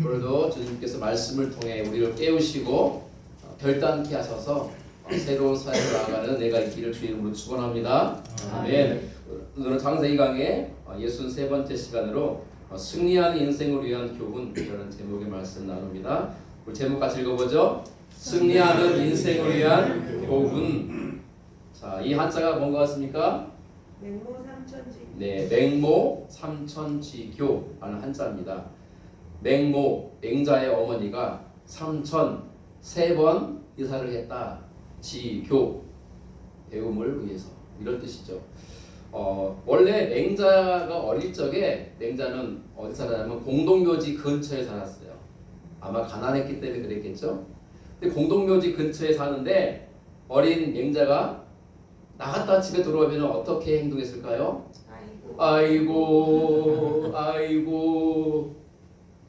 오늘도 주님께서 말씀을 통해 우리를 깨우시고 결단케 하셔서 새로운 사역을 나아가는 내가 있기를 주 이름으로 축원합니다. 아멘. 오늘은 창세기 강의 63번째 시간으로 승리하는 인생을 위한 교훈이라는 제목의 말씀 나눕니다. 우리 제목 같이 읽어보죠. 승리하는 인생을 위한 교훈. 자, 이 한자가 뭔 것 같습니까? 맹모 삼천지. 네, 맹모 삼천지교라는 한자입니다. 맹모, 맹자의 어머니가 삼천 3번 이사를 했다. 지교, 배움을 위해서, 이런 뜻이죠. 원래 맹자가 어릴 적에 맹자는 어디 살았냐면 공동묘지 근처에 살았어요. 아마 가난했기 때문에 그랬겠죠. 근데 공동묘지 근처에 사는데 어린 맹자가 나갔다 집에 들어오면 어떻게 행동했을까요? 아이고,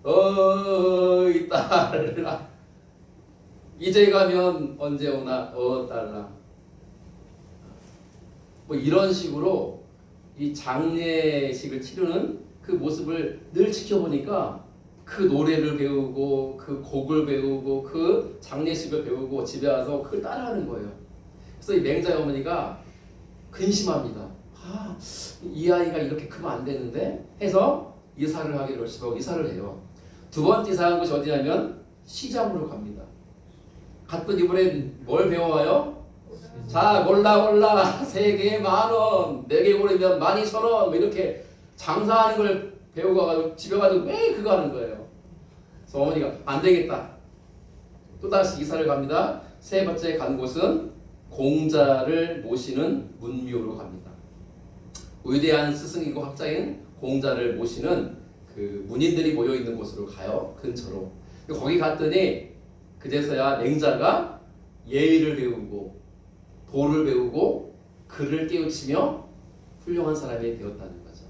어이 딸아, 이제 가면 언제 오나, 딸아. 뭐 이런 식으로 이 장례식을 치르는 그 모습을 늘 지켜보니까 그 노래를 배우고 그 곡을 배우고 그 장례식을 배우고 집에 와서 그걸 따라하는 거예요. 그래서 이 맹자의 어머니가 근심합니다. 이 아이가 이렇게 크면 안 되는데 해서 이사를 하기로 결심하고 이사를 해요. 두 번째 이사한 곳이 어디냐면 시장으로 갑니다. 갔더니 이번엔 뭘 배워와요? 자, 몰라 3개에 10,000원, 4개 고르면 12,000원, 뭐 이렇게 장사하는 걸 배우고 가지고 집에 가지고 매일 그거 하는 거예요. 그래서 어머니가 안 되겠다. 또 다시 이사를 갑니다. 세 번째 간 곳은 공자를 모시는 문묘로 갑니다. 위대한 스승이고 학자인 공자를 모시는 그 문인들이 모여 있는 곳으로 가요. 근처로. 거기 갔더니 그제서야 맹자가 예의를 배우고 도를 배우고 글을 깨우치며 훌륭한 사람이 되었다는 거죠.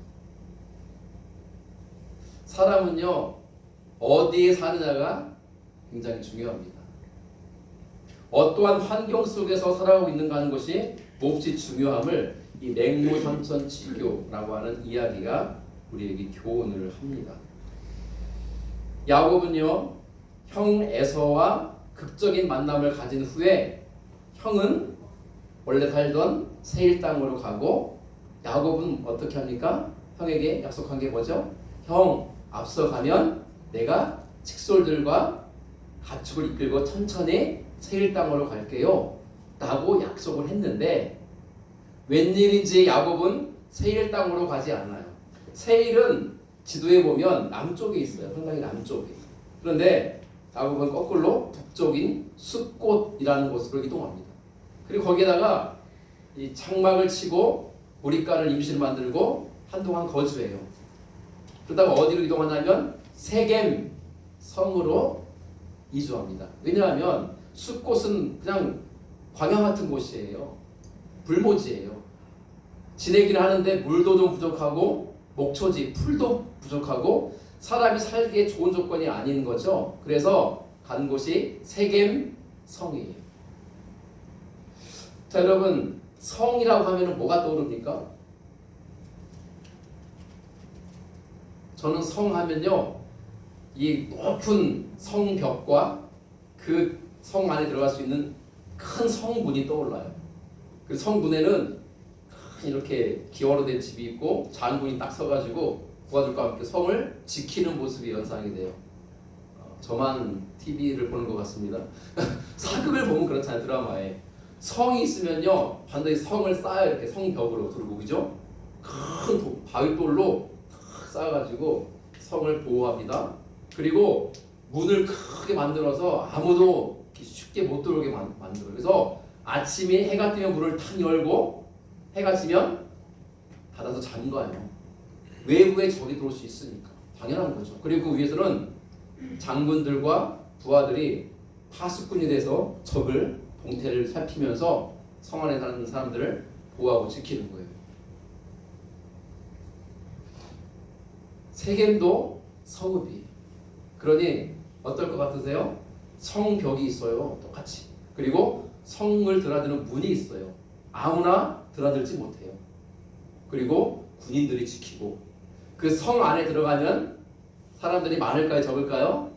사람은요, 어디에 사느냐가 굉장히 중요합니다. 어떠한 환경 속에서 살아가고 있는가 하는 것이 몹시 중요함을 이 맹모 삼천지교라고 하는 이야기가 우리에게 교훈을 합니다. 야곱은요, 형 에서와 극적인 만남을 가진 후에 형은 원래 살던 세일 땅으로 가고 야곱은 어떻게 합니까? 형에게 약속한 게 뭐죠? 형, 앞서가면 내가 칙솔들과 가축을 이끌고 천천히 세일 땅으로 갈게요 라고 약속을 했는데 웬일인지 야곱은 세일 땅으로 가지 않아요. 세일은 지도에 보면 남쪽에 있어요. 상당히 남쪽에. 그런데 야곱은 거꾸로 북쪽인 숫곳이라는 곳으로 이동합니다. 그리고 거기에다가 이 장막을 치고 우리가를 임시로 만들고 한동안 거주해요. 그러다가 어디로 이동하냐면 세겜 성으로 이주합니다. 왜냐하면 숫곳은 그냥 광야 같은 곳이에요. 불모지예요. 지내기는 하는데 물도 좀 부족하고 목초지, 풀도 부족하고 사람이 살기에 좋은 조건이 아닌 거죠. 그래서 간 곳이 세겜 성이에요. 자, 여러분, 성이라고 하면 뭐가 떠오릅니까? 저는 성 하면요, 이 높은 성벽과 그 성 안에 들어갈 수 있는 큰 성문이 떠올라요. 그 성문에는 이렇게 기와로 된 집이 있고 장군이 딱 서가지고 부하들과 함께 성을 지키는 모습이 연상이 돼요. 저만 TV를 보는 것 같습니다. 사극을 보면 그렇잖아요. 드라마에 성이 있으면요 반드시 성을 쌓아요. 이렇게 성벽으로 두르고, 그죠? 큰 바위돌로 탁 쌓아가지고 성을 보호합니다. 그리고 문을 크게 만들어서 아무도 쉽게 못 들어오게 만들어요. 그래서 아침에 해가 뜨면 문을 탁 열고 해가 지면 닫아서 잠가요. 외부에 적이 들어올 수 있으니까 당연한 거죠. 그리고 그 위에서는 장군들과 부하들이 파수꾼이 돼서 적을 동태를 살피면서 성 안에 사는 사람들을 보호하고 지키는 거예요. 세겜도 성읍이. 그러니 어떨 것 같으세요? 성벽이 있어요. 똑같이. 그리고 성을 드나드는 문이 있어요. 아무나 드나들지 못해요. 그리고 군인들이 지키고 그 성 안에 들어가면 사람들이 많을까요? 적을까요?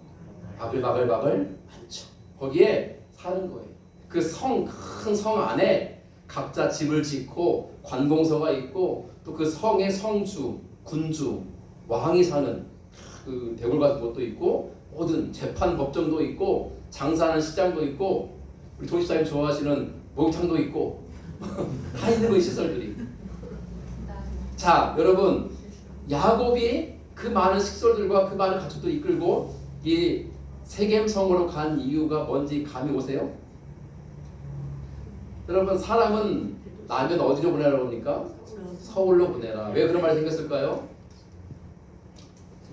바글바글 많죠. 거기에 사는 거예요. 그 큰 성 안에 각자 집을 짓고 관공서가 있고 또 그 성의 성주, 군주, 왕이 사는 그 대궐 같은 것도 있고 모든 재판 법정도 있고 장사하는 시장도 있고 우리 도시사님 좋아하시는 목욕탕도 있고 다 있는 거예요, 시설들이. 자, 여러분, 야곱이 그 많은 식솔들과 그 많은 가축들을 이끌고 이 세겜성으로 간 이유가 뭔지 감이 오세요? 여러분, 사람은 나면 어디로 보내라고 합니까? 서울로 보내라. 왜 그런 말이 생겼을까요?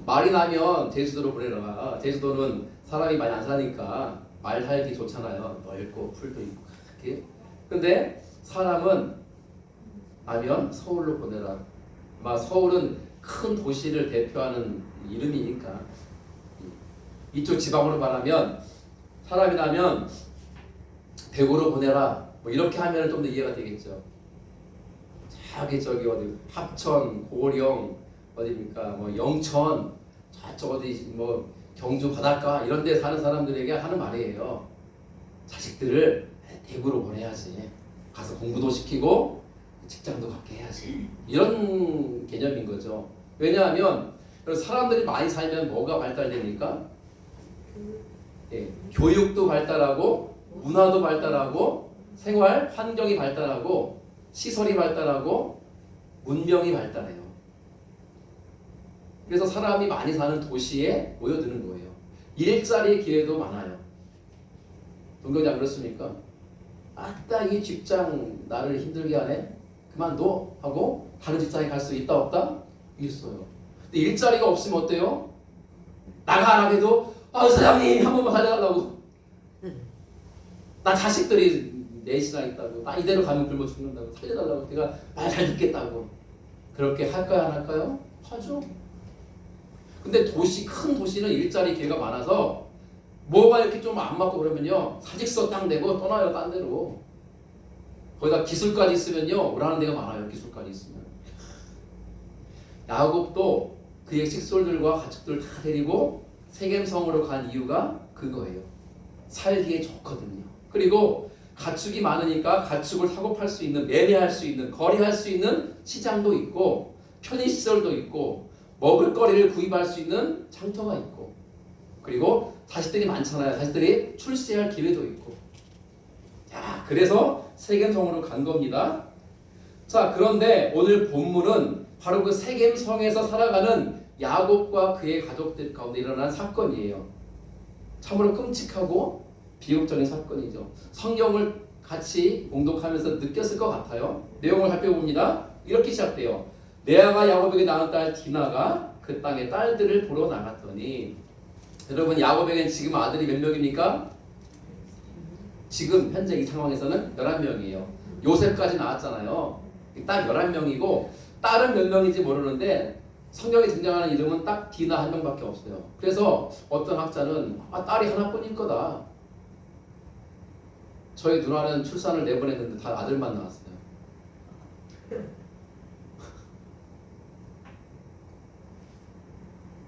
말이 나면 제주도로 보내라. 제주도는 사람이 많이 안 사니까 말 살기 좋잖아요. 넓고 풀도 있고 그렇게. 근데 사람은 나면 서울로 보내라. 아마 서울은 큰 도시를 대표하는 이름이니까 이쪽 지방으로 말하면 사람이 나면 대구로 보내라. 뭐 이렇게 하면 좀 더 이해가 되겠죠. 저기 어디 합천, 고령 어디입니까? 뭐 영천 저쪽 어디 뭐 경주 바닷가 이런 데 사는 사람들에게 하는 말이에요. 자식들을 대구로 보내야지. 가서 공부도 시키고 직장도 갖게 해야지. 이런 개념인 거죠. 왜냐하면 사람들이 많이 살면 뭐가 발달됩니까? 예, 교육도 발달하고 문화도 발달하고 생활 환경이 발달하고 시설이 발달하고 문명이 발달해요. 그래서 사람이 많이 사는 도시에 모여드는 거예요. 일자리 기회도 많아요. 동경장 그렇습니까? 아따 이 직장 나를 힘들게 하네? 그만둬 하고 다른 직장에 갈 수 있다 없다? 있어요. 근데 일자리가 없으면 어때요? 나가 안 하게도 사장님 한 번만 살려달라고. 나 자식들이 넷이나 있다고. 나 이대로 가면 굶어 죽는다고. 살려달라고. 내가 말 잘 듣겠다고. 그렇게 할까요 안 할까요? 하죠. 근데 큰 도시는 일자리 기회가 많아서 뭐가 이렇게 좀 안 맞고 그러면요 사직서 딱 내고 떠나요 딴 데로. 거기다 기술까지 있으면요 오라는 데가 많아요. 기술까지 있으면. 야곱도 그의 식솔들과 가축들 다 데리고 세겜성으로 간 이유가 그거예요. 살기에 좋거든요. 그리고 가축이 많으니까 가축을 사고 팔 수 있는, 매매할 수 있는, 거래할 수 있는 시장도 있고 편의시설도 있고 먹을거리를 구입할 수 있는 장터가 있고 그리고 자식들이 많잖아요. 자식들이 출세할 기회도 있고. 자, 그래서 세겜성으로 간 겁니다. 자, 그런데 오늘 본문은 바로 그 세겜성에서 살아가는 야곱과 그의 가족들 가운데 일어난 사건이에요. 참으로 끔찍하고 비극적인 사건이죠. 성경을 같이 공독하면서 느꼈을 것 같아요. 내용을 살펴봅니다. 이렇게 시작돼요. 레아가 야곱에게 낳은 딸 디나가 그 땅의 딸들을 보러 나갔더니 여러분 야곱에게는 지금 아들이 몇 명입니까? 지금 현재 이 상황에서는 11명이에요. 요셉까지 나왔잖아요. 딱 11명이고 딸은 몇 명인지 모르는데 성경에 등장하는 이름은 딱 디나 한 명밖에 없어요. 그래서 어떤 학자는 딸이 하나뿐일 거다. 저희 누나는 출산을 4번 했는데 다 아들만 나왔어요.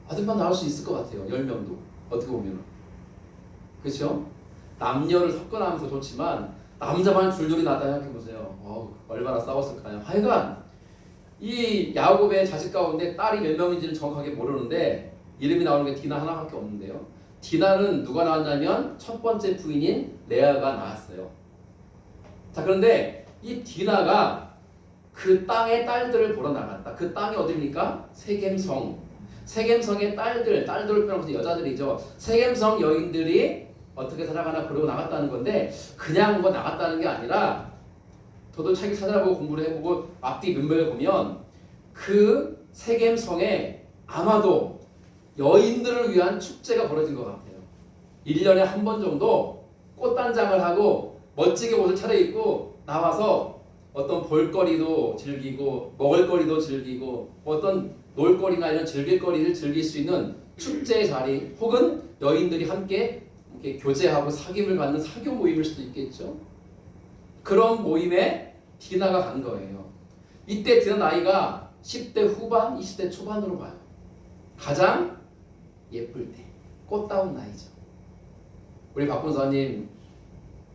아들만 나올 수 있을 것 같아요. 10명도 어떻게 보면. 그렇죠? 남녀를 섞어나가면서 좋지만 남자만 줄줄이 낳다 생각해보세요. 얼마나 싸웠을까요? 하여간 이 야곱의 자식 가운데 딸이 몇 명인지는 정확하게 모르는데 이름이 나오는 게 디나 하나밖에 없는데요. 디나는 누가 나왔냐면 첫 번째 부인인 레아가 나왔어요. 자, 그런데 이 디나가 그 땅의 딸들을 보러 나갔다. 그 땅이 어디입니까? 세겜성. 세겜성의 딸들을 표현하면서 여자들이죠. 세겜성 여인들이 어떻게 살아가나 보려고 나갔다는 건데 그냥 뭐 나갔다는 게 아니라 저도 책을 찾아보고 공부를 해보고 앞뒤 문맥을 보면 그 세겜성에 아마도 여인들을 위한 축제가 벌어진 것 같아요. 1년에 한 번 정도 꽃단장을 하고 멋지게 옷을 차려입고 나와서 어떤 볼거리도 즐기고 먹을거리도 즐기고 어떤 놀거리나 이런 즐길거리를 즐길 수 있는 축제의 자리 혹은 여인들이 함께 이렇게 교제하고 사귐을 갖는 사교 모임일 수도 있겠죠. 그런 모임에 디나가 간 거예요. 이때 디나 나이가 10대 후반, 20대 초반으로 봐요. 가장 예쁠 때, 꽃다운 나이죠. 우리 박 권사님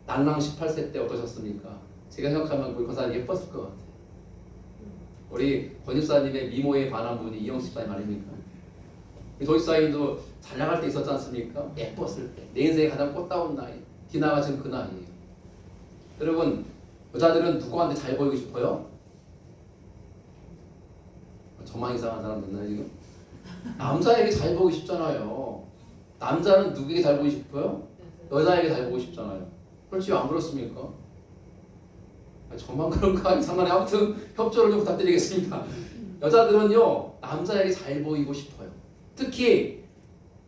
난랑 18세 때 어떠셨습니까? 제가 생각하면 우리 권사님 예뻤을 것 같아요. 우리 권 집사님의 미모에 반한 분이 이영식 집사님 아닙니까? 도 집사님도 잘 나갈 때 있었지 않습니까? 예뻤을 때. 내 인생에 가장 꽃다운 나이. 디나가 지금 그 나이에요. 여러분, 여자들은 누구한테 잘 보이고 싶어요? 저만 이상한 사람 됐나요 지금? 남자에게 잘 보이고 싶잖아요. 남자는 누구에게 잘 보이고 싶어요? 여자에게 잘 보이고 싶잖아요. 그렇지 안 그렇습니까? 저만 그런가 이상하네. 아무튼 협조를 좀 부탁드리겠습니다. 여자들은요 남자에게 잘 보이고 싶어요. 특히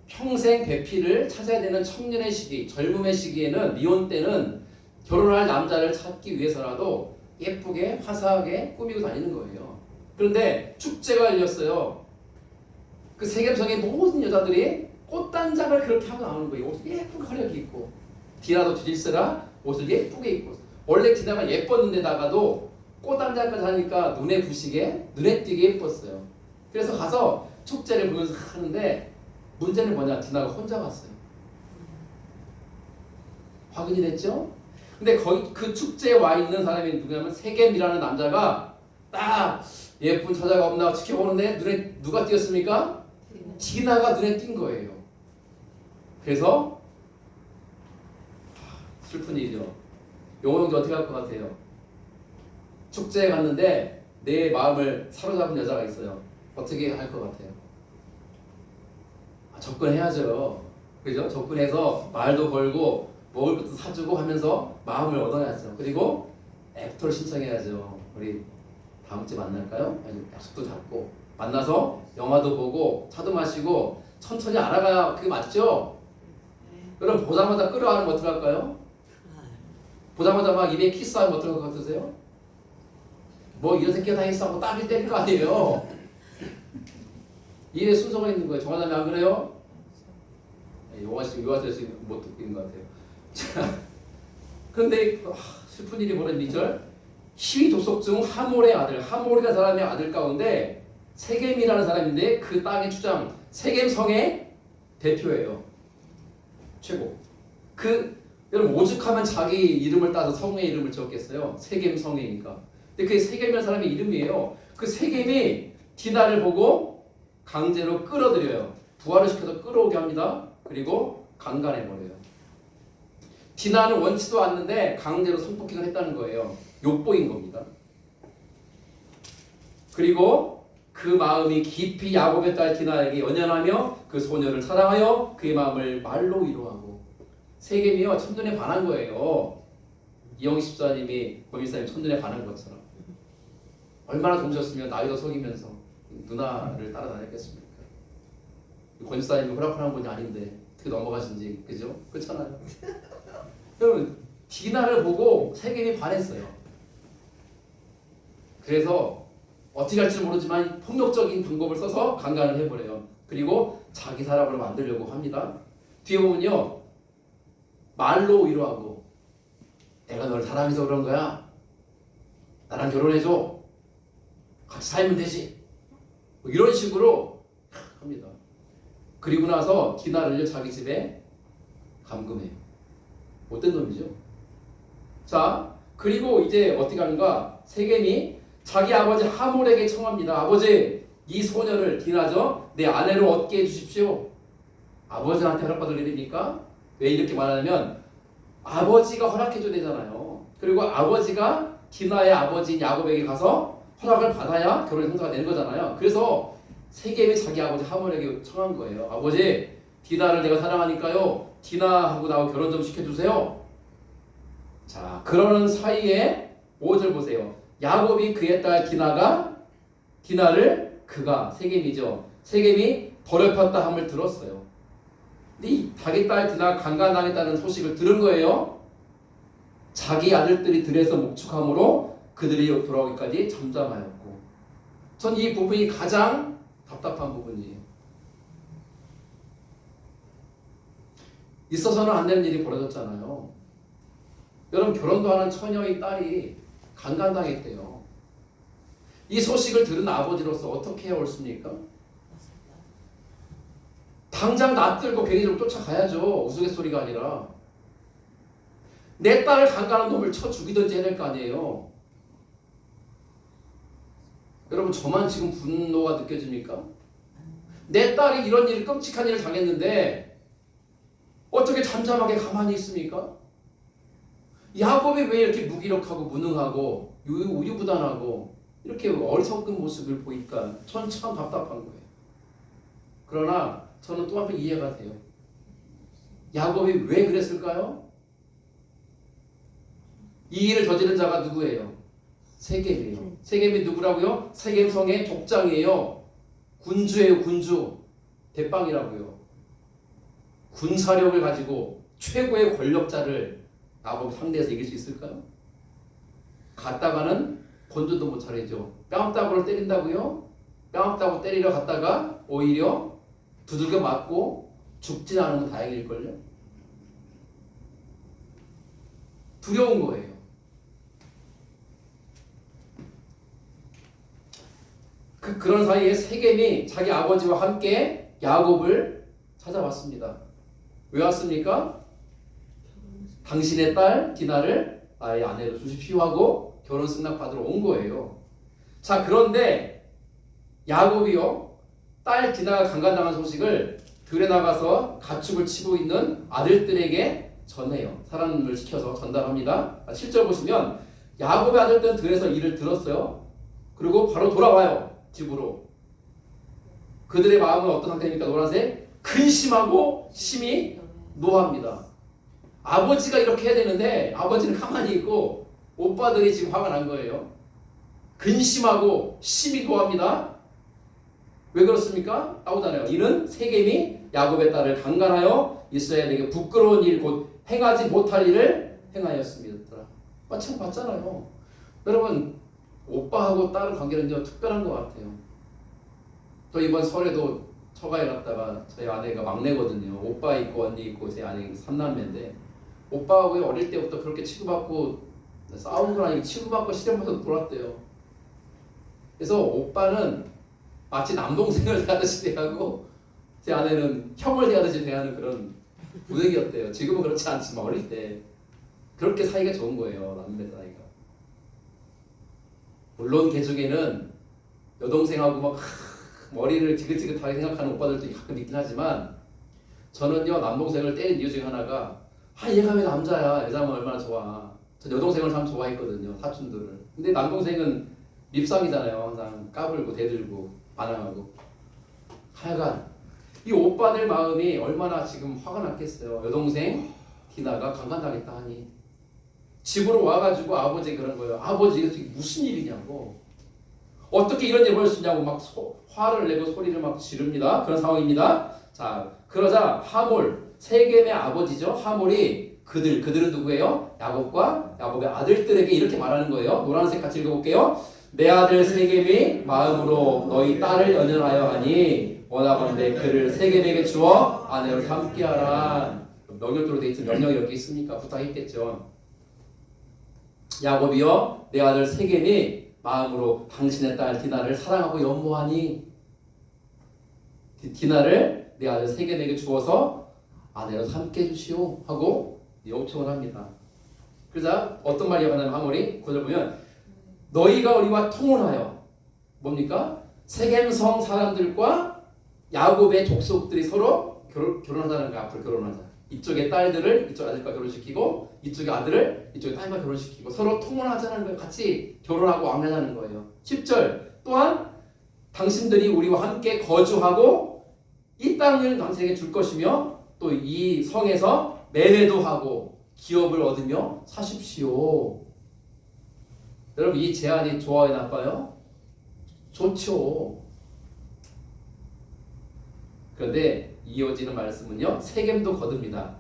평생 배필을 찾아야 되는 청년의 시기, 젊음의 시기에는 미혼 때는 결혼할 남자를 찾기 위해서라도 예쁘게 화사하게 꾸미고 다니는 거예요. 그런데 축제가 열렸어요. 그 세겜성의 모든 여자들이 꽃단장을 그렇게 하고 나오는 거예요. 옷을 예쁘게 화려하게 입고 디나도 드릴세라 옷을 예쁘게 입고 원래 디나가 예뻤는데다가도 꽃단장까지 하니까 눈에 부시게 눈에 띄게 예뻤어요. 그래서 가서 축제를 보면서 하는데 문제는 뭐냐? 디나가 혼자 갔어요. 확인이 됐죠? 근데 거기 그 축제에 와 있는 사람이 누구냐면 세겜이라는 남자가 딱 예쁜 처자가 없나 지켜보는데 눈에 누가 띄었습니까? 디나가 눈에 띈 거예요. 그래서 슬픈 일이죠. 용호형제 어떻게 할 것 같아요? 축제에 갔는데 내 마음을 사로잡은 여자가 있어요. 어떻게 할 것 같아요? 접근해야죠. 그죠? 접근해서 말도 걸고 먹을 것도 사주고 하면서 마음을 얻어야죠. 그리고 애프터를 신청해야죠. 우리 다음 주에 만날까요? 약속도 잡고 만나서 영화도 보고 차도 마시고 천천히 알아가야 그게 맞죠? 여러분 보자마자 끌어안으면 어떡할까요? 보자마자 막 입에 키스하면 어떨 것 같으세요? 뭐 이런 새끼가 다 있어 하고 따비 때릴 거 아니에요. 일에 순서가 있는 거예요. 정화자매 안 그래요? 요한씨 지금 못 듣고 있는 것 같아요. 자, 그런데 슬픈 일이 벌어진 2절 시위 도속 중 하몰의 아들 하몰이라는 사람의 아들 가운데 세겜이라는 사람인데 그 땅의 주장 세겜성의 대표예요. 최고. 여러분 오죽하면 자기 이름을 따서 성의 이름을 지었겠어요. 세겜성이니까. 근데 그게 세겜이라는 사람의 이름이에요. 그 세겜이 디나를 보고 강제로 끌어들여요. 부활을 시켜서 끌어오게 합니다. 그리고 강간해버려요. 디나는 원치도 않는데 강제로 성폭행을 했다는 거예요. 욕보인 겁니다. 그리고 그 마음이 깊이 야곱의 딸 디나에게 연연하며 그 소녀를 사랑하여 그의 마음을 말로 위로하고 세겜이요 첫눈에 반한 거예요. 이영식 집사님이 범일사님 첫눈에 반한 것처럼 얼마나 좋으셨으면 나이도 속이면서 누나를 따라다녔겠습니까? 권 집사님이 호락호락한 분이 아닌데 어떻게 넘어가신지 그죠? 그렇잖아요. 여러분 디나를 보고 세겜이 반했어요. 그래서 어떻게 할지 모르지만 폭력적인 방법을 써서 강간을 해버려요. 그리고 자기 사람으로 만들려고 합니다. 뒤에 보면요 말로 위로하고 내가 너를 사랑해서 그런 거야. 나랑 결혼해줘. 같이 살면 되지. 뭐 이런 식으로 합니다. 그리고 나서 디나를 자기 집에 감금해요. 못된 놈이죠. 자, 그리고 이제 어떻게 하는가? 세겜이 자기 아버지 하몰에게 청합니다. 아버지, 이 소녀를 디나죠? 내 아내로 얻게 해주십시오. 아버지한테 허락받을 일입니까? 왜 이렇게 말하냐면 아버지가 허락해줘야 되잖아요. 그리고 아버지가 디나의 아버지인 야곱에게 가서 허락을 받아야 결혼의 성사가 되는 거잖아요. 그래서 세겜이 자기 아버지 하몰에게 청한 거예요. 아버지, 디나를 내가 사랑하니까요. 디나하고 나하고 결혼 좀 시켜주세요. 자, 그러는 사이에 5절 보세요. 야곱이 그의 딸 디나를 그가 세겜이죠. 세겜이 더럽혔다 함을 들었어요. 근데 이 자기 딸 디나가 강간당했다는 소식을 들은 거예요. 자기 아들들이 들에서 목축함으로 그들이 돌아오기까지 잠잠하였고, 전 이 부분이 가장 답답한 부분이에요. 있어서는 안 되는 일이 벌어졌잖아요. 여러분 결혼도 하는 처녀의 딸이 강간당했대요. 이 소식을 들은 아버지로서 어떻게 해야 옳습니까? 당장 놔들고 괜히 좀 쫓아가야죠. 우스갯소리가 아니라. 내 딸을 강간한 놈을 쳐 죽이든지 해야 될 거 아니에요. 여러분 저만 지금 분노가 느껴집니까? 내 딸이 이런 일 끔찍한 일을 당했는데 어떻게 잠잠하게 가만히 있습니까? 야곱이 왜 이렇게 무기력하고 무능하고 우유부단하고 이렇게 어리석은 모습을 보니까 전 참 답답한 거예요. 그러나 저는 또 한번 이해가 돼요. 야곱이 왜 그랬을까요? 이 일을 저지른 자가 누구예요? 세겜이에요. 세겜이 누구라고요? 세겜성의 족장이에요. 군주예요, 군주. 대빵이라고요. 군사력을 가지고 최고의 권력자를 야곱 상대해서 이길 수 있을까요? 갔다가는 본전도 못 차리죠. 뺨따구를 때린다고요? 뺨따구 때리러 갔다가 오히려 두들겨 맞고 죽진 않으면 다행일걸요? 두려운 거예요. 그런 사이에 세겜이 자기 아버지와 함께 야곱을 찾아왔습니다. 왜 왔습니까? 당신의 딸 디나를 나의 아내로 주십시오 하고 결혼 승낙 받으러 온 거예요. 자, 그런데 야곱이요, 딸 디나가 강간당한 소식을 들에 나가서 가축을 치고 있는 아들들에게 전해요. 사람을 시켜서 전달합니다. 7절 보시면 야곱의 아들들은 들에서 이를 들었어요. 그리고 바로 돌아와요. 집으로. 그들의 마음은 어떤 상태입니까? 노란색. 근심하고 심히 노합니다. 아버지가 이렇게 해야 되는데 아버지는 가만히 있고 오빠들이 지금 화가 난 거예요. 근심하고 심히 노합니다. 왜 그렇습니까? 나오잖아요. 이는 세겜이 야곱의 딸을 강간하여 이스라엘에게 부끄러운 일 곧 행하지 못할 일을 행하였습니다. 마침 봤잖아요. 여러분 오빠하고 딸의 관계는요 특별한 것 같아요. 또 이번 설에도 처가에 갔다가 저희 아내가 막내거든요. 오빠 있고 언니 있고 제 아내가 3남매인데 오빠하고 어릴 때부터 그렇게 치고받고 싸운 건 아니고 치고받고 시련받아서 놀았대요. 그래서 오빠는 마치 남동생을 대하듯이 대하고 제 아내는 형을 대하듯이 대하는 그런 분위기였대요. 지금은 그렇지 않지만 어릴 때 그렇게 사이가 좋은 거예요. 남매 사이가. 물론 개중에는 여동생하고 막 머리를 지긋지긋하게 생각하는 오빠들도 가끔 있긴 하지만 저는요 남동생을 때린 이유 중에 하나가 얘가 왜 남자야, 여자면 얼마나 좋아. 전 여동생을 참 좋아했거든요, 사촌들을. 근데 남동생은 밉상이잖아요. 항상 까불고 대들고 반항하고. 하여간 이 오빠들 마음이 얼마나 지금 화가 났겠어요. 여동생 디나가 강간당했다 하니 집으로 와가지고 아버지가 그런 거예요. 아버지 이게 무슨 일이냐고, 어떻게 이런 일을 볼 수 있냐고 막 화를 내고 소리를 막 지릅니다. 그런 상황입니다. 자, 그러자 하몰, 세겜의 아버지죠. 하몰이 그들은 누구예요? 야곱과 야곱의 아들들에게 이렇게 말하는 거예요. 노란색 같이 읽어볼게요. 내 아들 세겜이 마음으로 너희 딸을 연연하여 하니 원하건대 그를 세겜에게 주어 아내로 삼게 하라. 명령대로 돼 있으면 명령이 이렇게 있습니까? 부탁했겠죠. 야곱이여, 내 아들 세겜이 마음으로 당신의 딸 디나를 사랑하고 연모하니 디나를 내 아들 세겜에게 주어서 아내로 삼게 해주시오 하고 요청을 합니다. 그러자 어떤 말이 하냐면 하몰이 9절 보면 너희가 우리와 통혼하여 뭡니까? 세겜성 사람들과 야곱의 족속들이 서로 결혼하자는 거야. 앞으로 결혼하자. 이쪽의 딸들을 이쪽 아들과 결혼시키고 이쪽의 아들을 이쪽의 딸과 결혼시키고 서로 통혼하자는 거예요. 같이 결혼하고 왕래하자는 거예요. 10절 또한 당신들이 우리와 함께 거주하고 이 땅을 당신에게 줄 것이며 또 이 성에서 매매도 하고 기업을 얻으며 사십시오. 여러분 이 제안이 좋아요, 나빠요? 좋죠. 그런데 이어지는 말씀은요, 세겜도 거듭니다.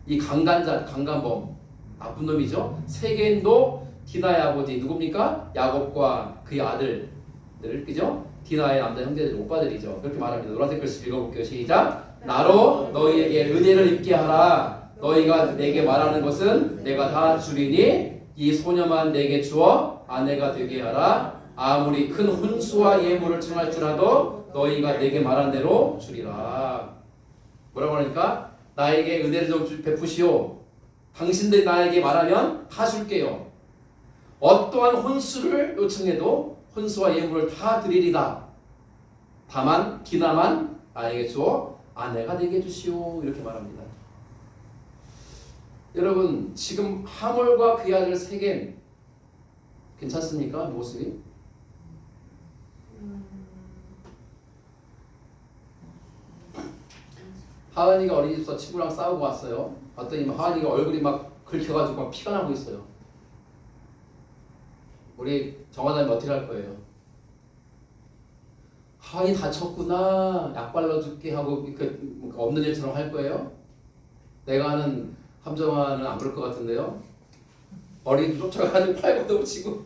이 강간자, 강간범, 나쁜 놈이죠. 세겜도 디나의 아버지 누굽니까? 야곱과 그의 아들들, 그죠? 디나의 남자 형제들, 오빠들이죠. 그렇게 말합니다. 노란색 글씨 읽어볼게요. 시작. 나로 너희에게 은혜를 입게 하라. 너희가 내게 말하는 것은 내가 다 주리니 이 소녀만 내게 주어 아내가 되게 하라. 아무리 큰 혼수와 예물을 청할지라도 너희가 내게 말한 대로 주리라. 뭐라고 하니까 나에게 은혜를 좀 베푸시오. 당신들이 나에게 말하면 다 줄게요. 어떠한 혼수를 요청해도 혼수와 예물을 다 드리리다. 다만 기나만 나에게 주어 아내가 되게 해주시오. 이렇게 말합니다. 여러분 지금 하몰과 그의 아들 세겜 괜찮습니까? 모습이? 하은이가 어린이집에서 친구랑 싸우고 왔어요. 봤더니 하은이가 얼굴이 막 긁혀가지고 막 피가 나고 있어요. 우리 정화자님 어떻게 할 거예요? 하은이 다쳤구나, 약 발라줄게 하고 그 없는 일처럼 할 거예요? 내가 아는 함정화는 안 그럴 것 같은데요? 어린이 쫓아가지고 팔굽혀펴고 치고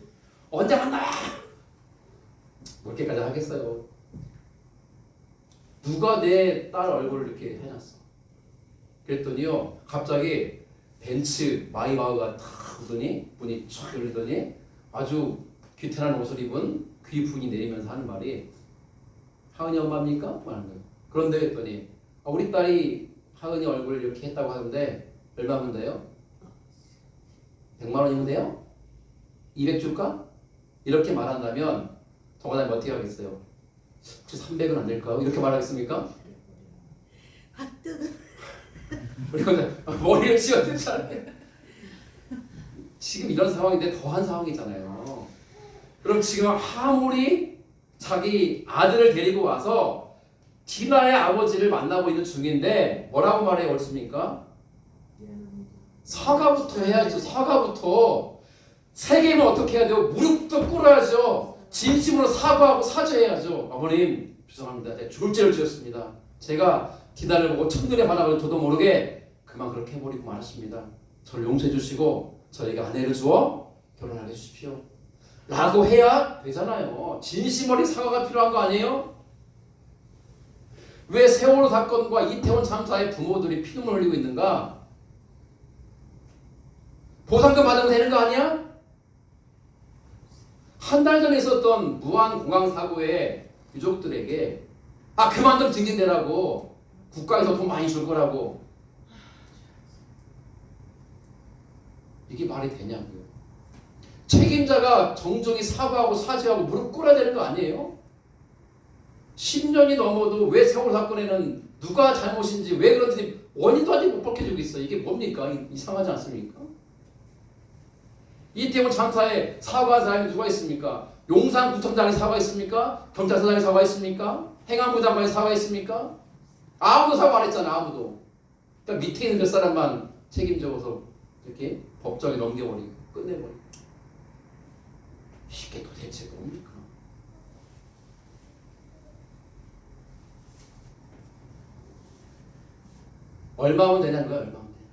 언제 간다! 그렇게까지 하겠어요? 누가 내 딸 얼굴을 이렇게 해놨어? 그랬더니요, 갑자기 벤츠 마이바흐가 탁 오더니 문이 쫙 열리더니 아주 귀태난 옷을 입은 귀분이 내리면서 하는 말이 하은이 엄마입니까? 하는 거예요. 그런데 했더니 우리 딸이 하은이 얼굴을 이렇게 했다고 하는데 얼마면 돼요? 100만 원이면 돼요? 200 줄까? 이렇게 말한다면 정관장님 어떻게 하겠어요? 혹시 300은 안 될까요? 이렇게 말하겠습니까? 그리고 머리를 씌워드잖아요. 지금 이런 상황인데 더한 상황이잖아요. 그럼 지금 하몰이 자기 아들을 데리고 와서 디나의 아버지를 만나고 있는 중인데 뭐라고 말해 옳습니까? 사과부터 해야죠. 사과부터. 세겜은 어떻게 해야 돼요? 무릎부터 꿇어야죠. 진심으로 사과하고 사죄해야죠. 아버님 죄송합니다. 내가 죽을 죄를 지었습니다. 제가 디나를 보고 첫눈에 반하고 저도 모르게 그만 그렇게 해버리고 말았습니다. 저를 용서해 주시고 저에게 아내를 주어 결혼하게 해주십시오. 라고 해야 되잖아요. 진심 어린 사과가 필요한 거 아니에요? 왜 세월호 사건과 이태원 참사의 부모들이 피눈물 흘리고 있는가? 보상금 받으면 되는 거 아니야? 한 달 전에 있었던 무한 공항 사고의 유족들에게 그만 좀 징징대라고, 국가에서 돈 많이 줄 거라고. 이게 말이 되냐고요. 책임자가 정중히 사과하고 사죄하고 무릎 꿇어야 되는 거 아니에요? 10년이 넘어도 왜 세월 사건에는 누가 잘못인지 왜 그런지 원인도 아직 못 밝혀지고 있어요. 이게 뭡니까? 이상하지 않습니까? 이태원 참사에 사과한 사람이 누가 있습니까? 용산구청장이 사과했습니까? 경찰서장이 사과했습니까? 행안부 장관이 사과했습니까? 아무도 사과 안 했잖아. 아무도. 그러니까 밑에 있는 몇 사람만 책임져서 이렇게 법정에 넘겨버리고 끝내버리고. 이게 도대체 뭡니까? 얼마면 되냐는 거야. 얼마면 돼.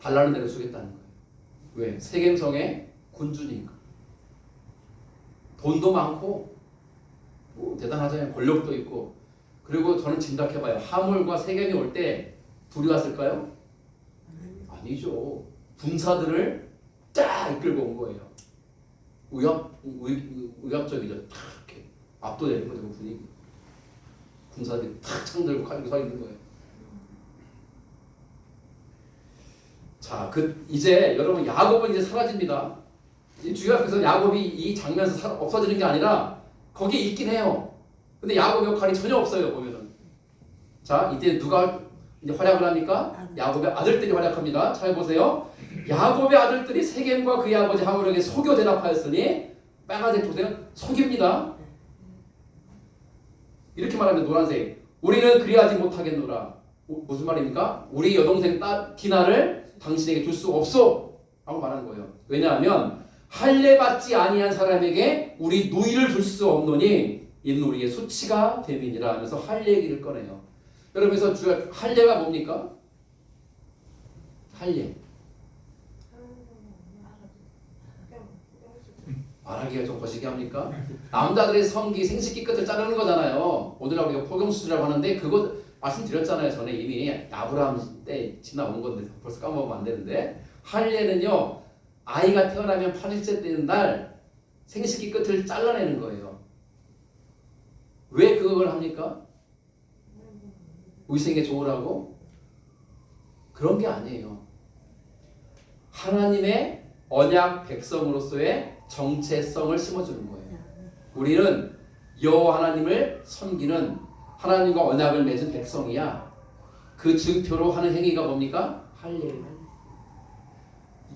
달라는 대로 주겠다는 거예요. 왜? 세겜성의 군주니까. 돈도 많고 대단하잖아요. 권력도 있고. 그리고 저는 짐작해봐요. 하몰과 세겜이 올 때 둘이 왔을까요? 아니죠. 군사들을 쫙 이끌고 온 거예요. 의학적이죠. 탁 이렇게 압도되는 거죠. 분위기. 군사들이 탁 창 들고 가지고 서 있는 거예요. 자, 이제 여러분 야곱은 이제 사라집니다. 주의가 그래서 야곱이 이 장면에서 없어지는 게 아니라 거기에 있긴 해요. 근데 야곱 역할이 전혀 없어요. 보면은. 자, 이때 누가 이제 활약을 합니까? 야곱의 아들들이 활약합니다. 잘 보세요. 야곱의 아들들이 세겜과 그의 아버지 하몰에게 속여 대답하였으니 빨간색 보세요. 속입니다. 이렇게 말하면 노란색. 우리는 그리하지 못하겠노라. 무슨 말입니까? 우리 여동생 딸 디나를 당신에게 줄 수 없소 라고 말하는 거예요. 왜냐하면 할례 받지 아니한 사람에게 우리 누이를 줄 수 없노니 이는 우리의 수치가 됨이니라 하면서 할례 얘기를 꺼내요. 여러분에서 주야 할례가 뭡니까? 할례. 말하기가 좀 거시기 합니까? 남자들의 성기 생식기 끝을 자르는 거잖아요. 오늘날 우리가 포경수술이라고 하는데 그거 말씀드렸잖아요. 전에 이미 아브라함 때 지나온 건데 벌써 까먹으면 안 되는데 할례는요. 아이가 태어나면 8일째 되는 날 생식기 끝을 잘라내는 거예요. 왜 그걸 합니까? 우리 생에 좋으라고? 그런 게 아니에요. 하나님의 언약 백성으로서의 정체성을 심어주는 거예요. 우리는 여호와 하나님을 섬기는 하나님과 언약을 맺은 백성이야. 그 증표로 하는 행위가 뭡니까? 할례.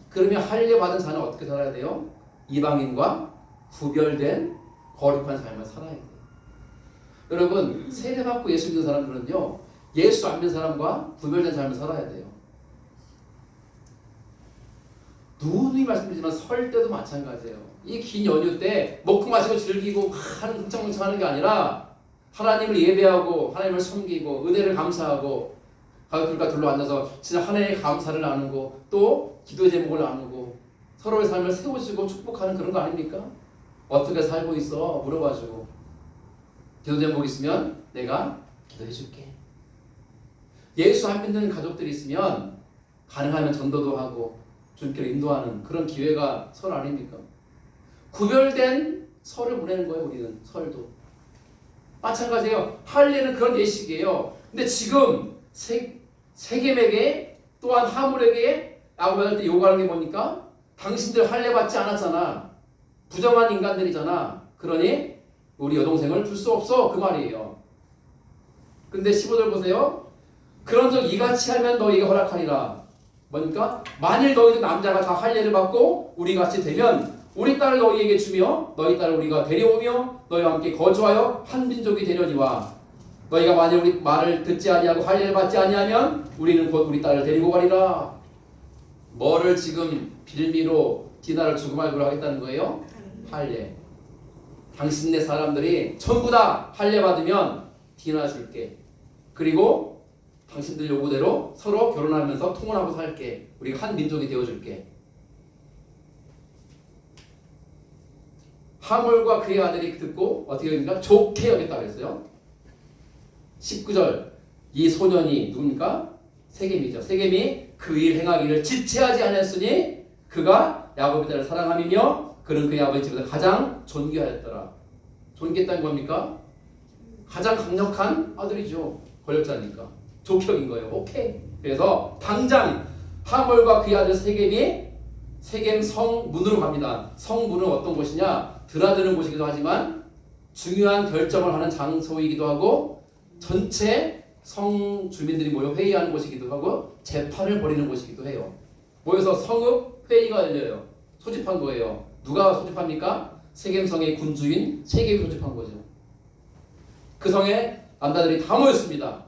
그러면 할례 받은 자는 어떻게 살아야 돼요? 이방인과 구별된 거룩한 삶을 살아야 돼요. 여러분, 세례받고 예수 믿는 사람들은요, 예수 안 믿는 사람과 구별된 삶을 살아야 돼요. 누누이 말씀드리지만 설 때도 마찬가지예요. 이 긴 연휴 때 먹고 마시고 즐기고 하는 흥청흥청하는 게 아니라 하나님을 예배하고 하나님을 섬기고 은혜를 감사하고 가족들과 둘러 앉아서 진짜 하나님의 감사를 나누고 또 기도의 제목을 나누고 서로의 삶을 세워주고 축복하는 그런 거 아닙니까? 어떻게 살고 있어? 물어봐주고 기도 제목 있으면 내가 기도해 줄게. 예수 안 믿는 가족들이 있으면 가능하면 전도도 하고 주님께로 인도하는 그런 기회가 설 아닙니까? 구별된 설을 보내는 거예요. 우리는 설도 마찬가지예요. 할례는 그런 예식이에요. 근데 지금 세겜에게 또한 하물에게 야곱을 때 요구하는 게 뭡니까? 당신들 할례 받지 않았잖아. 부정한 인간들이잖아. 그러니 우리 여동생을 줄 수 없어. 그 말이에요. 근데 15절 보세요. 그런즉 이같이 하면 너희에게 허락하리라. 뭡니까? 만일 너희들 남자가 다 할례를 받고 우리 같이 되면 우리 딸을 너희에게 주며 너희 딸을 우리가 데려오며 너희와 함께 거주하여 한 민족이 되려니와 너희가 만일 우리 말을 듣지 아니하고 할례를 받지 아니하면 우리는 곧 우리 딸을 데리고 가리라. 뭐를 지금 빌미로 디나를 주고 말고를 하겠다는 거예요? 할례. 당신네 사람들이 전부 다 할례 받으면 디나 줄게. 그리고 당신들 요구대로 서로 결혼하면서 통혼하고 살게. 우리가 한 민족이 되어줄게. 하물과 그의 아들이 듣고 어떻게 여깁니까? 좋게 여겼다 그랬어요. 19절 이 소년이 누굽니까? 세겜이죠. 세겜이 그 일 행하기를 지체하지 않았으니 그가 야곱의 딸을 사랑함이며 그는 그의 아버지 집에서 가장 존귀하였더라. 존귀했다는 겁니까? 가장 강력한 아들이죠. 권력자니까. 좋게 여긴 거예요. 오케이. 그래서 당장 하물과 그의 아들 세겜이 세겜 성문으로 갑니다. 성문은 어떤 곳이냐? 드나드는 곳이기도 하지만 중요한 결정을 하는 장소이기도 하고 전체 성 주민들이 모여 회의하는 곳이기도 하고 재판을 벌이는 곳이기도 해요. 모여서 성읍 회의가 열려요. 소집한 거예요. 누가 소집합니까? 세겜성의 군주인 세겜이 소집한 거죠. 그 성에 남자들이 다 모였습니다.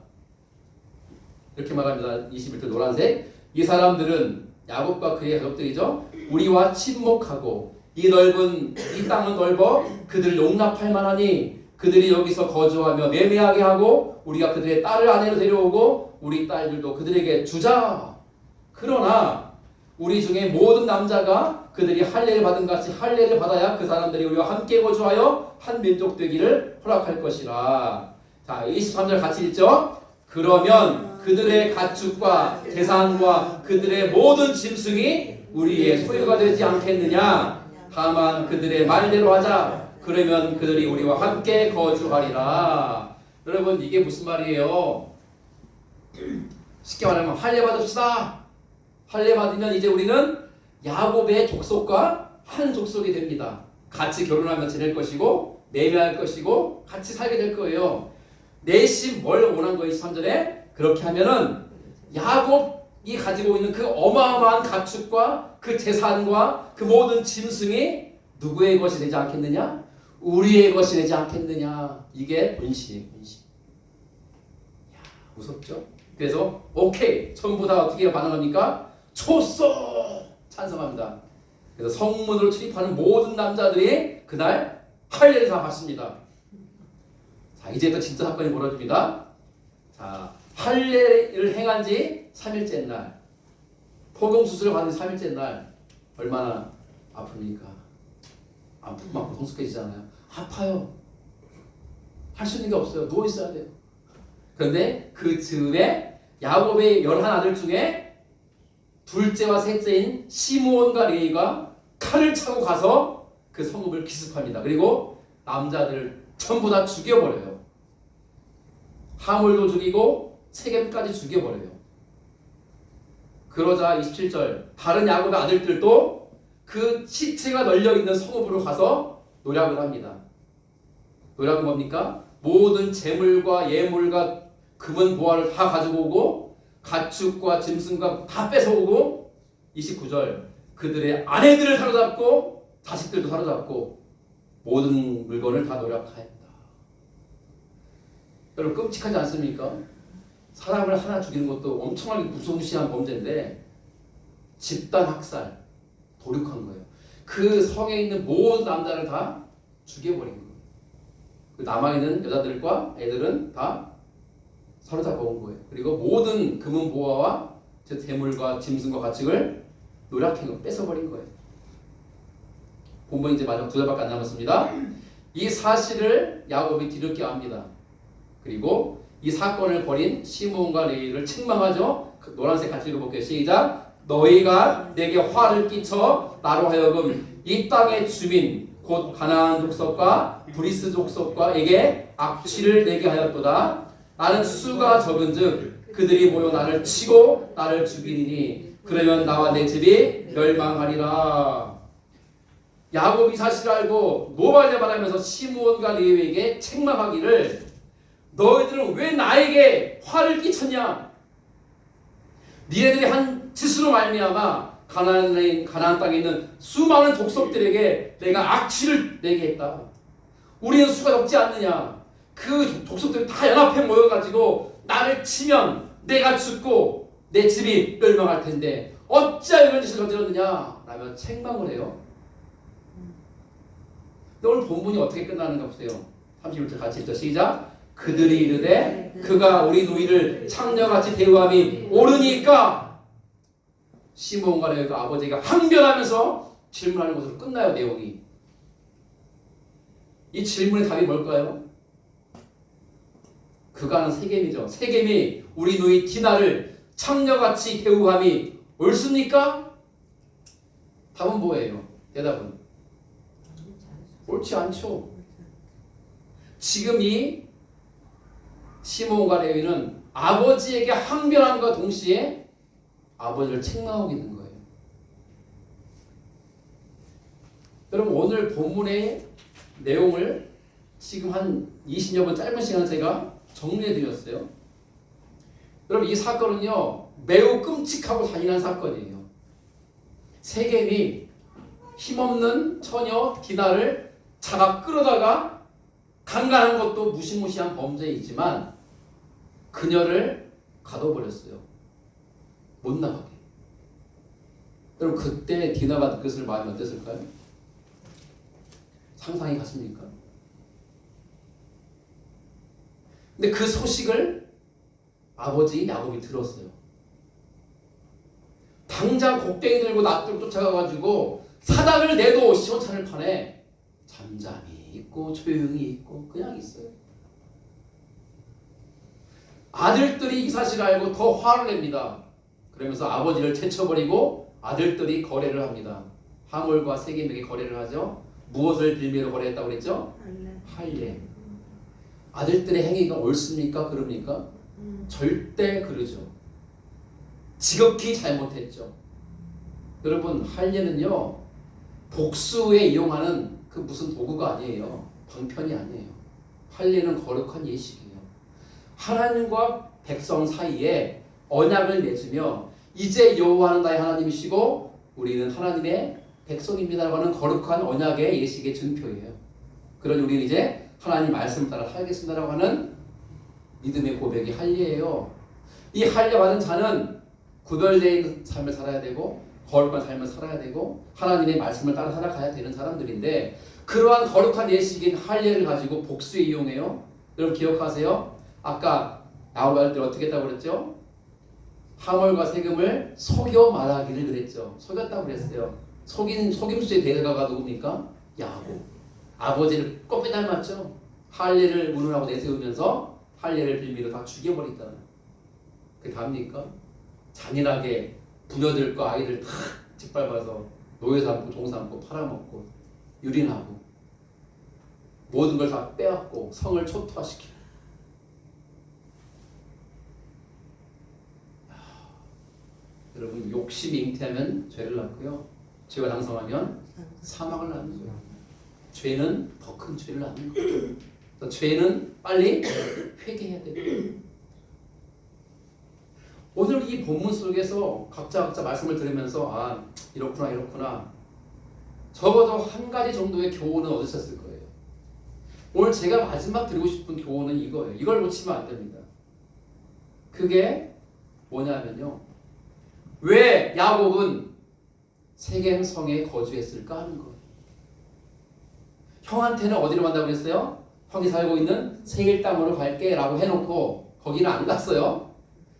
이렇게 말합니다. 21절 노란색. 이 사람들은 야곱과 그의 가족들이죠. 우리와 친목하고 이 넓은 이 땅은 넓어 그들을 용납할 만하니 그들이 여기서 거주하며 매매하게 하고 우리가 그들의 딸을 아내로 데려오고 우리 딸들도 그들에게 주자. 그러나 우리 중에 모든 남자가 그들이 할례를 받은 같이 할례를 받아야 그 사람들이 우리와 함께 거주하여 한 민족 되기를 허락할 것이라. 자, 23절 같이 읽죠. 그러면 그들의 가축과 재산과 그들의 모든 짐승이 우리의 소유가 되지 않겠느냐. 다만 그들의 말대로 하자. 그러면 그들이 우리와 함께 거주하리라. 여러분 이게 무슨 말이에요? 쉽게 말하면 할례 받읍시다. 할례 받으면 이제 우리는 야곱의 족속과 한 족속이 됩니다. 같이 결혼하며 지낼 것이고 매매할 것이고 같이 살게 될 거예요. 내심 뭘 원한 거예요? 23절에 그렇게 하면은 야곱이 가지고 있는 그 어마어마한 가축과 그 재산과 그 모든 짐승이 누구의 것이 되지 않겠느냐? 우리의 것이 되지 않겠느냐? 이게 본심이에요. 본심. 야, 무섭죠? 그래서 오케이 전부 다 어떻게 반응합니까? 좋소 찬성합니다. 그래서 성문으로 출입하는 모든 남자들이 그날 할례를 다 받습니다. 자, 이제부터 진짜 사건이 벌어집니다. 자, 할례를 행한 지 3일째 날, 포경 수술을 받은 지 3일째 날 얼마나 아픕니까? 아프면 아프고 성숙해지잖아요. 아파요. 할 수 있는 게 없어요. 누워 있어야 돼요. 그런데 그 즈음에 야곱의 11아들 중에 둘째와 셋째인 시므온과 레위가 칼을 차고 가서 그 성읍을 기습합니다. 그리고 남자들을 전부 다 죽여버려요. 하물도 죽이고 세겜까지 죽여버려요. 그러자 27절 다른 야곱의 아들들도 그 시체가 널려있는 성읍으로 가서 노략을 합니다. 노략은 뭡니까? 모든 재물과 예물과 금은 보화를 다 가지고 오고 가축과 짐승과 다 뺏어오고 29절 그들의 아내들을 사로잡고 자식들도 사로잡고 모든 물건을 다 노략하였다. 여러분 끔찍하지 않습니까? 사람을 하나 죽이는 것도 엄청나게 무소무시한 범죄인데 집단 학살, 도륙한 거예요. 그 성에 있는 모든 남자를 다 죽여버린 거예요. 그 남아있는 여자들과 애들은 다 사로잡아 온 거예요. 그리고 모든 금은 보화와 재물과 짐승과 가축을 노략한 거 뺏어버린 거예요. 본문 이제 마지막 2절밖에 안 남았습니다. 이 사실을 야곱이 뒤늦게 압니다. 그리고 이 사건을 벌인 시므온과 레위를 책망하죠. 그 노란색 같이 읽어볼게요. 시작. 너희가 내게 화를 끼쳐 나로 하여금 이 땅의 주민 곧 가나안 족속과 브리스 족속과에게 악취를 내게 하였도다. 나는 수가 적은즉 그들이 모여 나를 치고 나를 죽이리니 그러면 나와 내 집이 멸망하리라. 야곱이 사실을 알고 노발대발하면서 시므온과 레위에게 책망하기를 너희들은 왜 나에게 화를 끼쳤냐? 니네들이 한 짓으로 말미암아 가나안 땅에 있는 수많은 족속들에게 내가 악취를 내게 했다. 우리는 수가 적지 않느냐? 그 족속들이 다 연합해 모여가지고 나를 치면 내가 죽고 내 집이 멸망할 텐데 어찌하여 이런 짓을 저질렀느냐? 라며 책망을 해요. 근데 오늘 본문이 어떻게 끝나는가 보세요. 31절 같이 읽죠. 시작. 그들이 이르되 그가 우리 누이를 창녀같이 대우함이 옳으니까 시므온과 레위가 아버지가 항변하면서 질문하는 것으로 끝나요. 내용이. 이 질문의 답이 뭘까요? 그가는 세겜이죠. 세겜이 우리 누이 디나를 창녀같이 대우함이 옳습니까? 답은 뭐예요? 대답은 옳지 않죠. 지금 이 시므온과 레위는 아버지에게 항변함과 동시에 아버지를 책망하고 있는 거예요. 여러분 오늘 본문의 내용을 지금 한 20여 분 짧은 시간 제가 정리해 드렸어요. 여러분 이 사건은요 매우 끔찍하고 잔인한 사건이에요. 세겜이 힘없는 처녀 디나를 잡아 끌어다가 강간한 것도 무시무시한 범죄이지만 그녀를 가둬버렸어요. 못 나가게. 여러분 그때 디나가 느꼈을 마음이 어땠을까요? 상상이 갔습니까? 근데 그 소식을 아버지 야곱이 들었어요. 당장 곡괭이 들고 낫들고 쫓아가가지고 사닥을 내도 시원찮을 판에 잠잠히 있고 조용히 있고 그냥 있어요. 아들들이 이 사실을 알고 더 화를 냅니다. 그러면서 아버지를 제쳐버리고 아들들이 거래를 합니다. 하몰과 세겜에게 거래를 하죠. 무엇을 빌미로 거래했다고 그랬죠? 할례. 아들들의 행위가 옳습니까? 그럽니까? 절대 그러죠. 지극히 잘못했죠. 여러분 할례는요 복수에 이용하는 그 무슨 도구가 아니에요. 방편이 아니에요. 할례는 거룩한 예식이에요. 하나님과 백성 사이에 언약을 맺으며 이제 여호와는 나의 하나님이시고 우리는 하나님의 백성입니다라고 하는 거룩한 언약의 예식의 증표예요. 그러니 우리는 이제 하나님 말씀 따라 살겠습니다라고 하는 믿음의 고백이 할례예요. 이 할례 받은 자는 구별된 삶을 살아야 되고 거룩한 삶을 살아야 되고 하나님의 말씀을 따라 살아가야 되는 사람들인데 그러한 거룩한 예식인 할례를 가지고 복수에 이용해요. 여러분 기억하세요? 아까 야곱의 때 어떻게 했다고 그랬죠? 하몰과 세겜을 속여 말하기를 그랬죠. 속였다고 그랬어요. 속임수의 대가가 누굽니까? 야곱. 아버지를 꼽에 닮았죠. 할례를 운운하고 내세우면서 할례를 빌미로 다 죽여버렸다는. 그게 답니까? 잔인하게 부녀들과 아이들 다 짓밟아서 노예 삼고 종 삼고 팔아먹고 유린하고 모든 걸 다 빼앗고 성을 초토화시키고 여러분 욕심이 잉태하면 죄를 낳고요. 죄가 장성하면 사망을 낳는 거예요. 죄는 더 큰 죄를 낳는 거예요. 그래서 죄는 빨리 회개해야 돼요. 오늘 이 본문 속에서 각자 말씀을 들으면서 아 이렇구나 적어도 한 가지 정도의 교훈은 얻으셨을 거예요. 오늘 제가 마지막 드리고 싶은 교훈은 이거예요. 이걸 놓치면 안 됩니다. 그게 뭐냐면요. 왜 야곱은 세겜성에 거주했을까 하는 거예요. 형한테는 어디로 간다고 그랬어요? 형이 살고 있는 세일 땅으로 갈게 라고 해놓고 거기는 안 갔어요.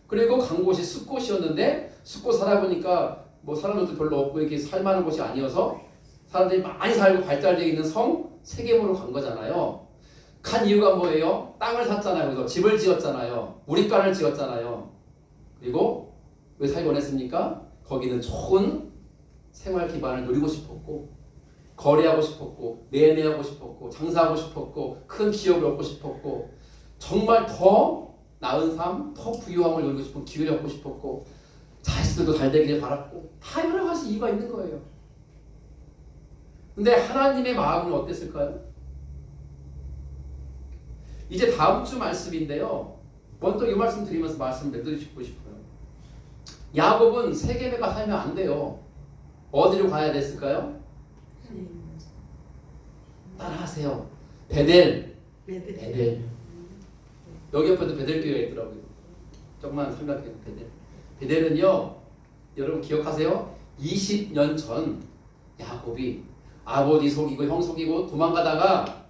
그리고 간 곳이 숫곳이었는데 숫곳 살아보니까 뭐 사람들도 별로 없고 이렇게 살만한 곳이 아니어서 사람들이 많이 살고 발달되어 있는 성 세겜으로 간 거잖아요. 간 이유가 뭐예요? 땅을 샀잖아요. 그래서 집을 지었잖아요. 우리간을 지었잖아요. 그리고 왜 살기 원했습니까? 거기는 좋은 생활 기반을 누리고 싶었고 거래하고 싶었고 매매하고 싶었고 장사하고 싶었고 큰 기업을 얻고 싶었고 정말 더 나은 삶, 더 부유함을 누리고 싶은 기회를 얻고 싶었고 자식들도 잘 되기를 바랐고 다 여러 가지 이유가 있는 거예요. 근데 하나님의 마음은 어땠을까요? 이제 다음 주 말씀인데요. 먼저 이 말씀 드리면서 말씀 맺어주고 싶어요. 야곱은 세겜에 가 살면 안 돼요. 어디로 가야 됐을까요? 따라하세요. 베델. 여기 옆에도 베델교회가 있더라고요. 조금만 생각해요. 베델은요. 여러분 기억하세요? 20년 전 야곱이 아버지 속이고 형 속이고 도망가다가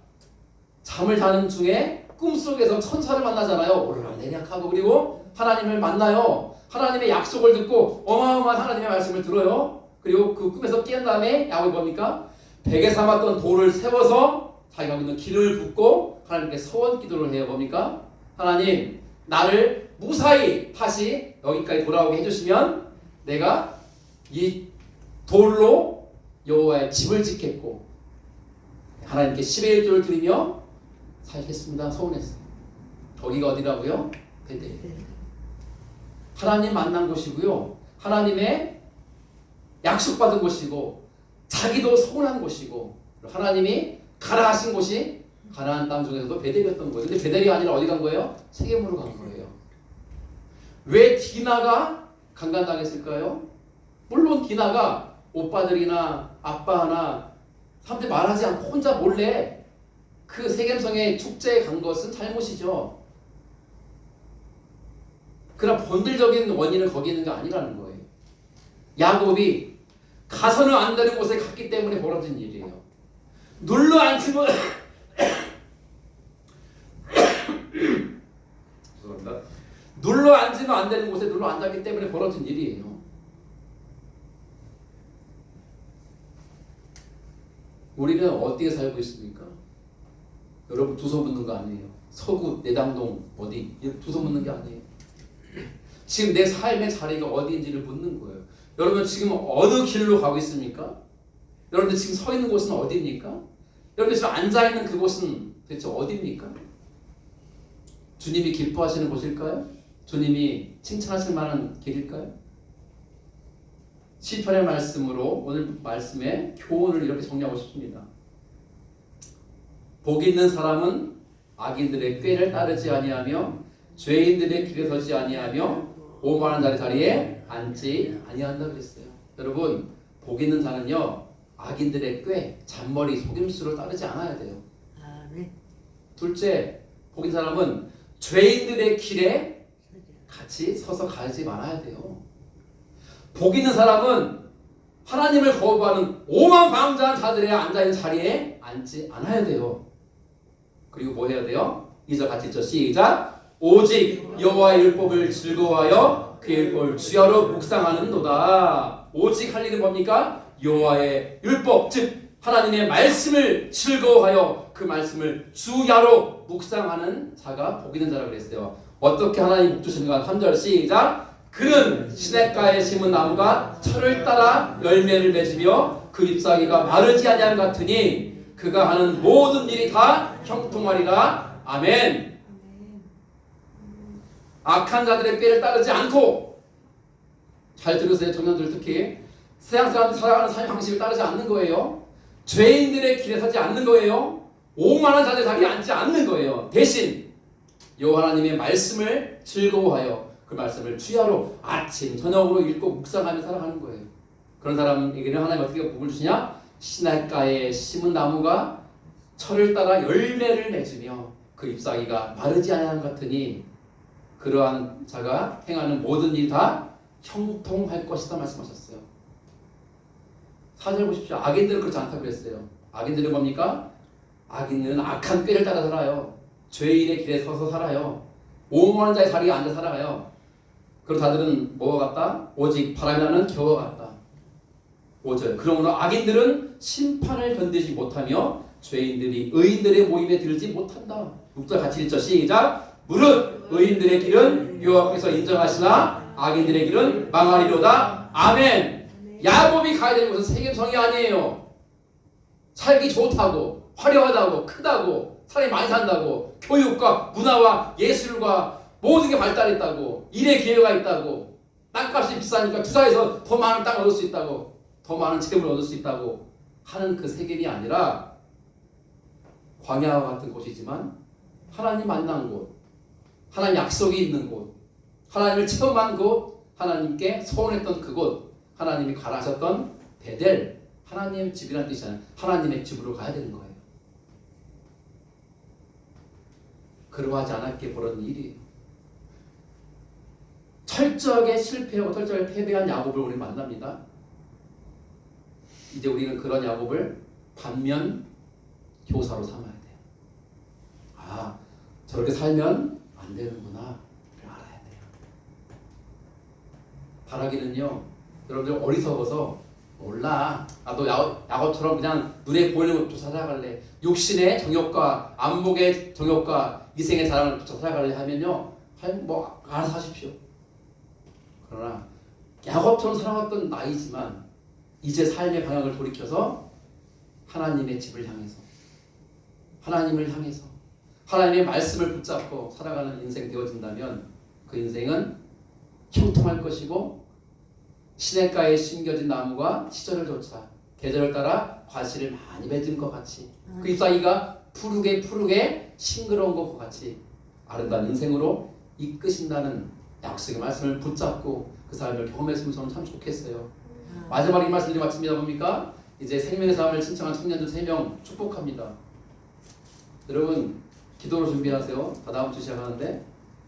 잠을 자는 중에 꿈속에서 천사를 만나잖아요. 오르락내리락하고 그리고 하나님을 만나요. 하나님의 약속을 듣고 어마어마한 하나님의 말씀을 들어요. 그리고 그 꿈에서 깬 다음에 야곱이 뭡니까? 베개 삼았던 돌을 세워서 자기가 있는 기름을 붓고 하나님께 서원 기도를 해요. 뭡니까? 하나님 나를 무사히 다시 여기까지 돌아오게 해주시면 내가 이 돌로 여호와의 집을 짓겠고 하나님께 10의 1조를 드리며 살겠습니다. 서운했어요. 거기가 어디라고요? 베델. 하나님 만난 곳이고요. 하나님의 약속받은 곳이고 자기도 서운한 곳이고 하나님이 가라 하신 곳이 가나안 땅 중에서도 베델이었던 거예요. 근데 베델이 아니라 어디 간 거예요? 세겜으로 간 거예요. 왜 디나가 강간당했을까요? 물론 디나가 오빠들이나 아빠나 사람들이 말하지 않고 혼자 몰래 그 세겜성의 축제에 간 것은 잘못이죠. 그러나 본질적인 원인은 거기 있는 게 아니라는 거예요. 야곱이 가서는 안 되는 곳에 갔기 때문에 벌어진 일이에요. 눌러 앉히면 죄송합니다. 눌러 앉으면 안 되는 곳에 눌러 앉았기 때문에 벌어진 일이에요. 우리는 어디에 살고 있습니까? 여러분 두서 묻는 거 아니에요. 서구 내당동 어디 두서 묻는 게 아니에요. 지금 내 삶의 자리가 어디인지를 묻는 거예요. 여러분 지금 어느 길로 가고 있습니까? 여러분들 지금 서 있는 곳은 어디입니까? 여러분들 지금 앉아 있는 그곳은 대체 어디입니까? 주님이 기뻐하시는 곳일까요? 주님이 칭찬하실 만한 길일까요? 시편의 말씀으로 오늘 말씀의 교훈을 이렇게 정리하고 싶습니다. 복 있는 사람은 악인들의 꾀를 따르지 아니하며 죄인들의 길에 서지 아니하며 오만한 자리에 앉지 아니한다 그랬어요. 여러분 복 있는 자는요 악인들의 꾀, 잔머리, 속임수를 따르지 않아야 돼요. 둘째, 복 있는 사람은 죄인들의 길에 같이 서서 가지 말아야 돼요. 복 있는 사람은 하나님을 거부하는 오만방자한 자들의 앉아있는 자리에 앉지 않아야 돼요. 그리고 뭐 해야 돼요? 2절 같이 읽죠. 시작! 오직 여호와의 율법을 즐거워하여 그의 율법을 주야로 묵상하는도다. 오직 할 일은 뭡니까? 여호와의 율법, 즉 하나님의 말씀을 즐거워하여 그 말씀을 주야로 묵상하는 자가 복 있는 자라고 그랬어요. 어떻게 하나님 복 주시는가? 3절 시작! 그는 시냇가에 심은 나무가 철을 따라 열매를 맺으며 그 잎사귀가 마르지 아니함 같으니 그가 하는 모든 일이 다 형통하리라. 아멘. 악한 자들의 꾀를 따르지 않고 잘 들으세요, 청년들 특히. 세상 사람들이 살아가는 삶의 방식을 따르지 않는 거예요. 죄인들의 길에 서지 않는 거예요. 오만한 자들의 자리에 앉지 않는 거예요. 대신 여호와 하나님의 말씀을 즐거워하여 그 말씀을 주야로 아침 저녁으로 읽고 묵상하며 살아가는 거예요. 그런 사람에게는 하나님 어떻게 복을 주시냐? 시냇가에 심은 나무가 철을 따라 열매를 맺으며 그 잎사귀가 마르지 아니하는 것 같으니 그러한 자가 행하는 모든 일이 다 형통할 것이다 말씀하셨어요. 4절 보십시오. 악인들은 그렇지 않다고 그랬어요. 악인들은 뭡니까? 악인들은 악한 꾀를 따라 살아요. 죄인의 길에 서서 살아요. 오만한 자의 자리에 앉아 살아가요. 그런 자들은 뭐와 같다? 오직 바람이 나는 겨와 같다. 5절. 그러므로 악인들은 심판을 견디지 못하며 죄인들이 의인들의 모임에 들지 못한다. 6절 같이 읽죠. 시작. 무릇 의인들의 길은 여호와께서 인정하시나 악인들의 길은 망하리로다. 아멘. 야곱이 가야 되는 것은 세겜성이 아니에요. 살기 좋다고, 화려하다고, 크다고, 사람이 많이 산다고, 교육과 문화와 예술과 모든 게 발달했다고, 일의 기회가 있다고, 땅값이 비싸니까 투자해서 더 많은 땅을 얻을 수 있다고, 더 많은 재물을 얻을 수 있다고 하는 그 세겜이 아니라 광야와 같은 곳이지만 하나님 만난 곳, 하나님 약속이 있는 곳, 하나님을 체험한 곳, 하나님께 소원했던 그곳, 하나님이 가라하셨던 베델, 하나님의 집이라는 뜻이잖아요. 하나님의 집으로 가야 되는 거예요. 그러하지 않았기에 벌어진 일이에요. 철저하게 실패하고 철저하게 패배한 야곱을 우리 만납니다. 이제 우리는 그런 야곱을 반면 교사로 삼아야 돼요. 아, 저렇게 살면 안 되는구나. 알아야 돼요. 바라기는요, 여러분들 어리석어서 몰라. 나도 야곱처럼 그냥 눈에 보이는 것부터 살아갈래. 육신의 정욕과 안목의 정욕과 이생의 자랑을 붙여 살아갈래 하면요, 뭐 알아서 하십시오. 그러나 야곱처럼 살아왔던 나이지만 이제 삶의 방향을 돌이켜서 하나님의 집을 향해서, 하나님을 향해서 하나님의 말씀을 붙잡고 살아가는 인생 되어진다면 그 인생은 형통할 것이고, 시냇가에 심겨진 나무가 시절을 쫓아 계절을 따라 과실을 많이 맺은 것 같이, 그 잎사귀가 푸르게 싱그러운 것과 같이 아름다운 인생으로 이끄신다는 약속의 말씀을 붙잡고 그 삶을 경험했으면 저는 참 좋겠어요. 마지막 이 말씀드리 마칩니다. 뭡니까? 이제 생명의 삶을 신청한 청년들 3명 축복합니다. 여러분 기도로 준비하세요. 다 다음 주 시작하는데.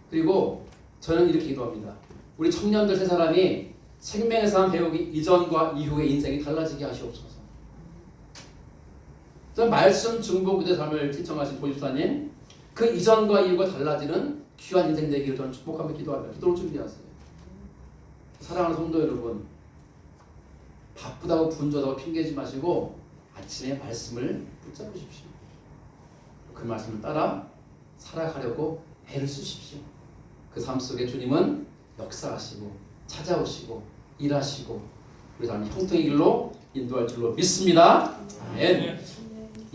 그리고 저는 이렇게 기도합니다. 우리 청년들 3사람이 생명의 삶 배우기 이전과 이후의 인생이 달라지게 하시옵소서. 저는 말씀 중보부대 삶을 신청하신 도집사님, 그 이전과 이후가 달라지는 귀한 인생 되기를 저는 축복하며 기도합니다. 기도로 준비하세요. 사랑하는 성도 여러분, 바쁘다고 분주하다고 핑계지 마시고 아침에 말씀을 붙잡으십시오. 그 말씀을 따라 살아가려고 애를 쓰십시오. 그 삶 속에 주님은 역사하시고 찾아오시고 일하시고 우리 삶을 형통의 길로 인도할 줄로 믿습니다. 아멘.